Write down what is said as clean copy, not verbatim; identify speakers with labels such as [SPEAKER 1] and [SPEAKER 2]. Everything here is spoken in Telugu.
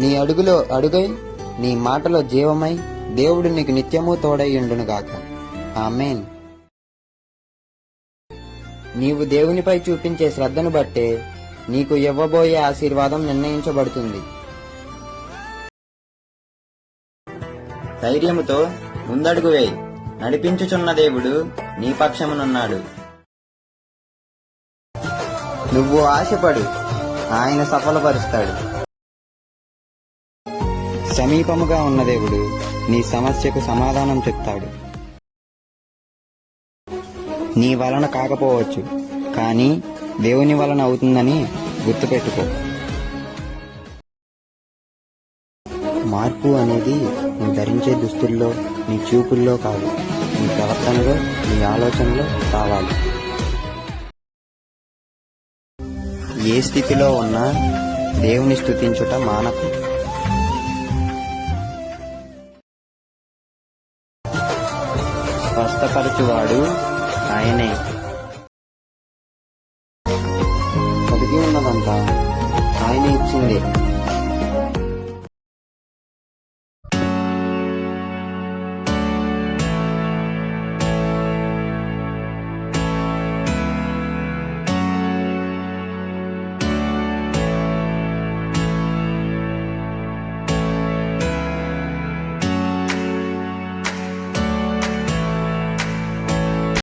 [SPEAKER 1] నీ అడుగులో అడుగై, నీ మాటలో జీవమై, దేవుడు నీకు నిత్యము తోడైయుండునుగాక. ఆమేన్. నీవు దేవునిపై చూపించే శ్రద్ధను బట్టే నీకు ఇవ్వబోయే ఆశీర్వాదం నిర్ణయించబడుతుంది. ధైర్యముతో ముందడుగు వేయి, నడిపించుచున్న దేవుడు నీ పక్షమునున్నాడు. నువ్వు ఆశపడు, ఆయన సఫలపరుస్తాడు. సమీపముగా ఉన్న దేవుడు నీ సమస్యకు సమాధానం చెప్తాడు. నీ వలన కాకపోవచ్చు, కానీ దేవుని వలన అవుతుందని గుర్తుపెట్టుకో. మార్పు అనేది నువ్వు ధరించే దుస్తుల్లో, నీ చూపుల్లో కాదు, నీ ప్రవర్తనలో, నీ ఆలోచనలో రావాలి. ఏ స్థితిలో ఉన్నా దేవుని స్తుతించుట మానకు. స్వస్థపరచువాడు ఆయనే.